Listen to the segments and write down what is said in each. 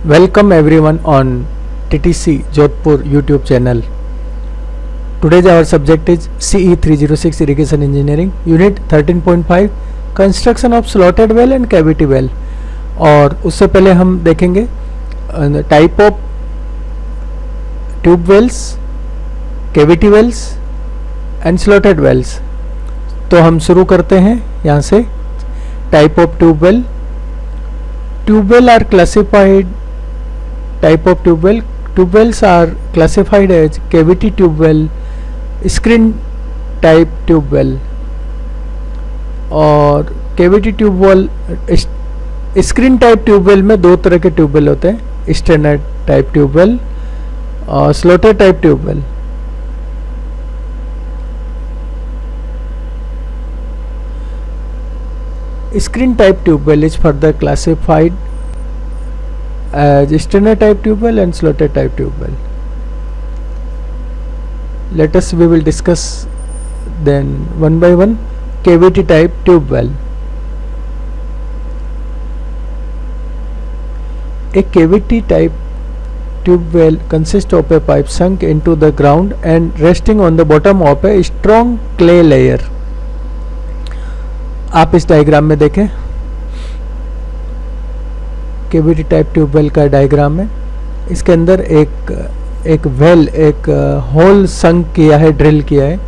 Welcome everyone on TTC Jodhpur YouTube channel. Today's our subject is CE 306 Irrigation Engineering Unit 13.5 Construction of Slotted Well and Cavity Well. और उससे पहले हम देखेंगे type of tube wells, cavity wells and slotted wells. तो हम शुरू करते हैं यहाँ से. Type of tube well. Tube well are classified. Type of tube well. Tube wells are classified as cavity tube well, screen type tube well. और cavity tube well, screen type tube well में दो तरह के tube well होते हैं, standard type tube well और slotted type tube well. Screen type tube well is further classified as standard type tube well and slotted type tube well. We will discuss then one by one. Cavity type tube well. A cavity type tube well consists of a pipe sunk into the ground and resting on the bottom of a strong clay layer. आप इस diagram में देखें, cavity type tubewell का diagram है. इसके अंदर एक well, एक होल संक किया है, ड्रिल किया है.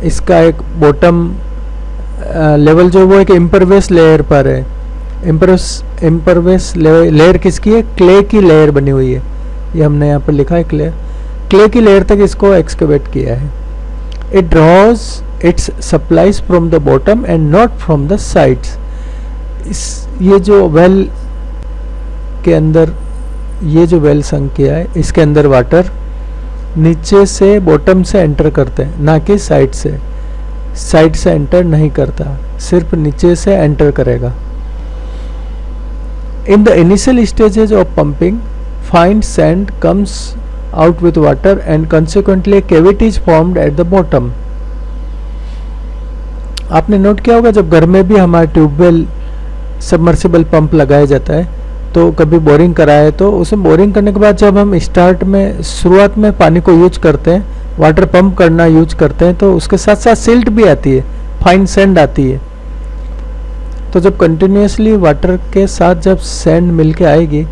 इसका एक बॉटम लेवल जो वो एक इम्परवेस लेयर पर है. इम्परवेस लेयर किसकी है? क्ले की लेयर बनी हुई है. ये हमने यहाँ पर लिखा है क्ले की लेयर तक इसको एक्सकेवेट किया है. It draws its supplies from the bottom and not from the sides. ये जो वेल के अंदर, ये जो वेल संक किया है, इसके अंदर वाटर नीचे से बॉटम से एंटर करते हैं, ना कि साइड से एंटर नहीं करता, सिर्फ नीचे से एंटर करेगा. In the initial stages of pumping fine sand comes out with water and consequently cavity is formed at the bottom. आपने नोट किया होगा, जब घर में भी हमारा ट्यूबवेल सबमर्सिबल पंप लगाया जाता है तो कभी बोरिंग कराए तो उसे बोरिंग करने के बाद जब हम शुरुआत में पानी को यूज करते हैं, वाटर पंप करना यूज करते हैं, तो उसके साथ साथ सिल्ट भी आती है, फाइन सैंड आती है. तो जब कंटिन्यूसली वाटर के साथ जब सैंड मिलके आएगी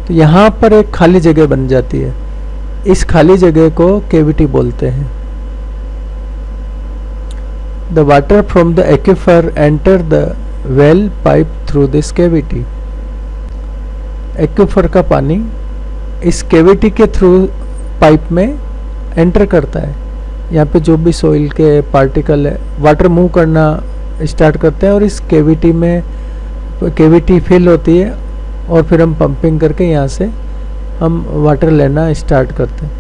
तो यहाँ पर एक खाली जगह बन जाती है. इस खाली जगह को कैविटी बोलते हैं. The water from the aquifer enter the well pipe through this cavity. Aquifer का पानी इस कैविटी के थ्रू पाइप में एंटर करता है. यहाँ पे जो भी सोइल के पार्टिकल है, वाटर मूव करना स्टार्ट करते हैं और इस कैविटी फिल होती है और फिर हम पंपिंग करके यहाँ से हम वाटर लेना स्टार्ट करते हैं.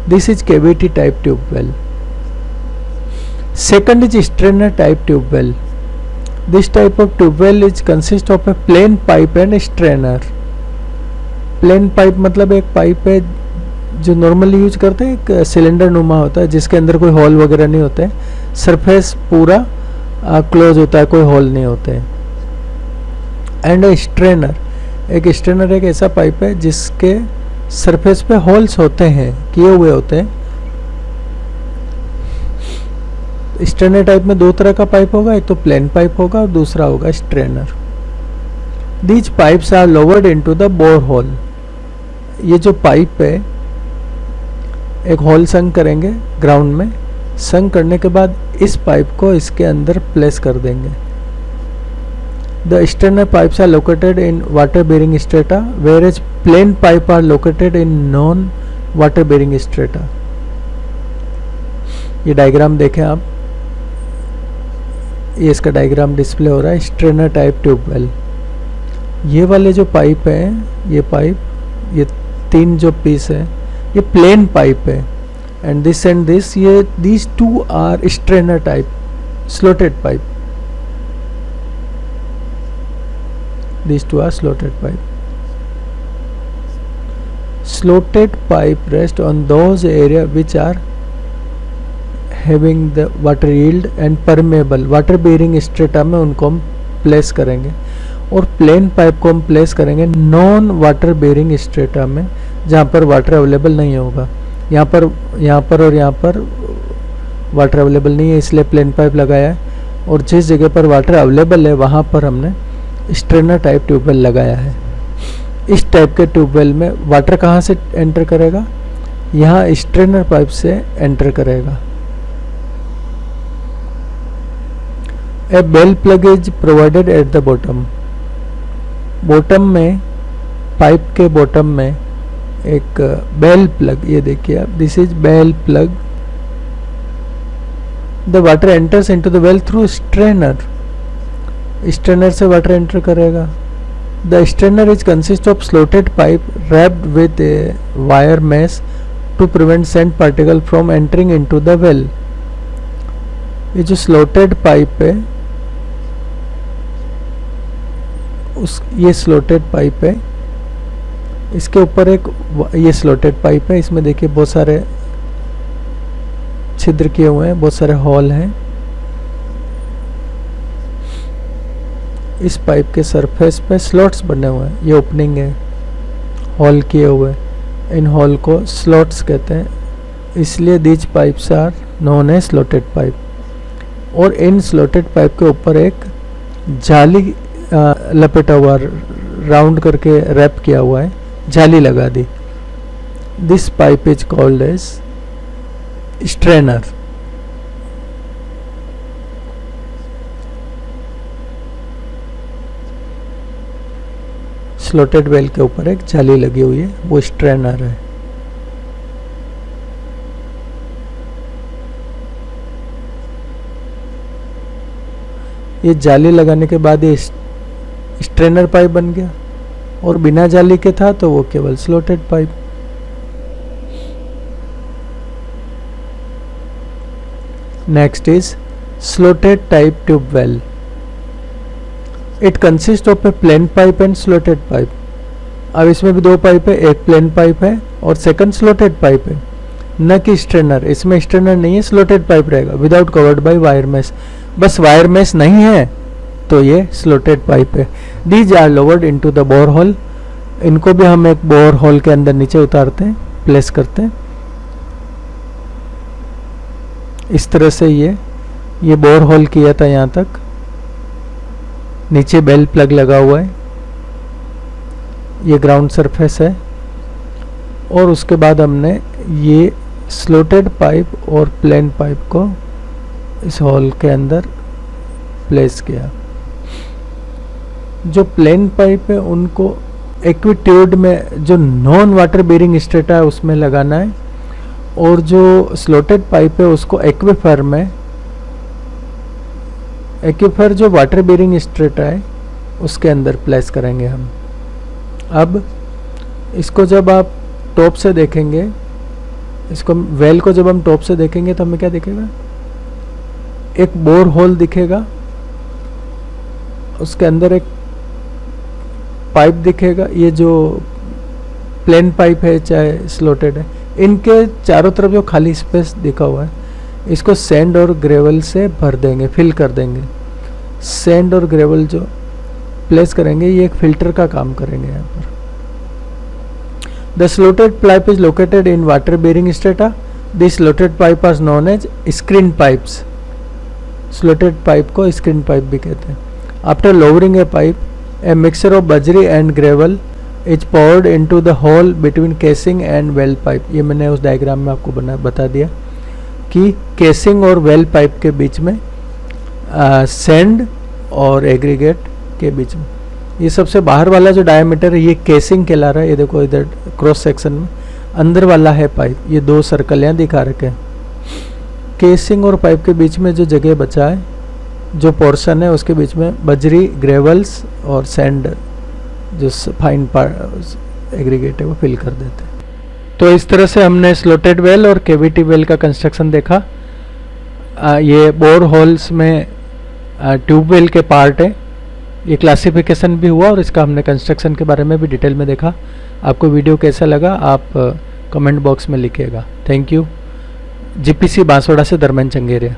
This is cavity type tube well. Second is strainer type tube well. This type of tube well is consist of a plain pipe and a strainer. Plain pipe मतलब एक pipe है जो normally use करते हैं, एक cylinder नुमा होता है जिसके अंदर कोई होल वगैरह नहीं होते हैं, सरफेस पूरा क्लोज होता है, कोई होल नहीं होते हैं. And A strainer. एक स्ट्रेनर एक ऐसा पाइप है जिसके सरफेस पे होल्स होते हैं, किए हुए होते हैं. स्ट्रेनर टाइप में दो तरह का पाइप होगा, एक तो प्लेन पाइप होगा और दूसरा होगा strainer. These pipes are lowered into the bore hole. ये जो पाइप है, एक होल संक करेंगे ग्राउंड में. संक करने के बाद इस पाइप को इसके अंदर प्लेस कर देंगे. The strainer pipes are located in water bearing strata whereas plain pipe are located in non water bearing strata. ये डायग्राम देखें आप, ये इसका डायग्राम डिस्प्ले हो रहा है. Strainer type tube well. ये वाले जो पाइप हैं, ये पाइप, ये तीन जो पीस है, ये प्लेन पाइप है. एंड दिस एंड दिस, ये these two are strainer type slotted pipe. These two are slotted pipe. Slotted pipe rest on those area which are having the water yield and permeable. Water bearing strata में उनको हम place करेंगे और plane pipe को हम place करेंगे non water bearing strata में, जहाँ पर वाटर अवेलेबल नहीं होगा। यहाँ पर और यहाँ पर वाटर अवेलेबल नहीं है, इसलिए प्लेन पाइप लगाया है। और जिस जगह पर वाटर अवेलेबल है वहाँ पर हमने स्ट्रेनर टाइप ट्यूबवेल लगाया है। इस टाइप के ट्यूबवेल में वाटर कहाँ से एंटर करेगा? यहाँ स्ट्रेनर पाइप से एंटर करेगा। A bell plug is provided at the bottom. Bottom में, पाइप के बॉटम में एक बेल प्लग, ये देखिए आप, this is bell plug. The water enters into the well through strainer. Strainer से वाटर एंटर करेगा। The strainer is consist of slotted pipe wrapped with a wire mesh to prevent sand particle from entering into the well. ये जो slotted pipe है, ये slotted pipe है, इसके ऊपर एक ये स्लोटेड पाइप है, इसमें देखिए बहुत सारे छिद्र किए हुए हैं, बहुत सारे हॉल हैं। इस पाइप के सरफेस पे स्लॉट्स बने हुए हैं, ये ओपनिंग है, हॉल किए हुए। इन हॉल को स्लॉट्स कहते हैं, इसलिए these pipes are known as slotted pipe. और इन स्लॉटेड पाइप के ऊपर एक जाली लपेटा हुआ, राउंड करके रैप किया हुआ है, जाली लगा दी। This pipe is called as strainer. Slotted well के ऊपर एक जाली लगी हुई है, वो स्ट्रेनर है। ये जाली लगाने के बाद ये स्ट्रेनर पाइप बन गया, और बिना जाली के था तो वो केवल slotted pipe. Next is slotted type tube well. It consist of a plain pipe and slotted pipe. अब इसमें भी दो पाइप है, एक प्लेन पाइप है और सेकंड स्लोटेड पाइप है, न कि स्ट्रेनर। इसमें स्ट्रेनर नहीं है, स्लोटेड पाइप रहेगा without covered by wire mesh. बस वायर मेश नहीं है तो ये स्लोटेड पाइप है। These are lowered into the bore hole. इनको भी हम एक बोर होल के अंदर नीचे उतारते हैं, प्लेस करते हैं। इस तरह से ये बोर होल किया था, यहाँ तक नीचे बेल प्लग लगा हुआ है, ये ग्राउंड सरफेस है। और उसके बाद हमने ये स्लोटेड पाइप और प्लेन पाइप को इस होल के अंदर प्लेस किया। जो प्लेन पाइप है उनको एक्विट्यूड में, जो नॉन वाटर बेरिंग स्ट्रेटा है उसमें लगाना है, और जो स्लोटेड पाइप है उसको एक्विफर में, एक्विफर जो वाटर बेरिंग स्ट्रेटा है उसके अंदर प्लेस करेंगे हम। अब इसको जब आप टॉप से देखेंगे, इसको वेल को जब हम टॉप से देखेंगे तो हमें क्या दिखेगा? एक बोर होल दिखेगा, उसके अंदर एक पाइप दिखेगा। ये जो प्लेन पाइप है चाहे स्लोटेड है, इनके चारों तरफ जो खाली स्पेस दिखा हुआ है, इसको सैंड और ग्रेवल से भर देंगे, फिल कर देंगे। सैंड और ग्रेवल जो प्लेस करेंगे ये एक फिल्टर का काम करेंगे यहाँ पर। The slotted pipe is located in water bearing strata. This slotted pipe are known as screen pipes. Slotted pipe को स्क्रीन पाइप भी कहते हैं। After lowering a pipe, a mixture of bajri and gravel is poured into the hole between casing and well pipe। ये मैंने उस diagram में आपको बता दिया कि केसिंग और वेल पाइप के बीच में सैंड और एग्रीगेट के बीच में, ये सबसे बाहर वाला जो डायमीटर है ये केसिंग कहला रहा है। ये देखो इधर क्रॉस सेक्शन में अंदर वाला है पाइप, ये दो सर्कल यहाँ दिखा रखे हैं। केसिंग और पाइप के बीच में जो जगह बचा है, जो पोर्शन है, उसके बीच में बजरी, ग्रेवल्स और सैंड जो फाइन एग्रीगेट है वो फिल कर देते हैं। तो इस तरह से हमने स्लोटेड वेल और केविटी वेल का कंस्ट्रक्शन देखा। ये बोर होल्स में ट्यूब वेल के पार्ट है, ये क्लासिफिकेशन भी हुआ और इसका हमने कंस्ट्रक्शन के बारे में भी डिटेल में देखा। आपको वीडियो कैसा लगा आप कमेंट बॉक्स में लिखिएगा। Thank you. जीपीसी बांसवाड़ा से दरम्यान चंगेरिया।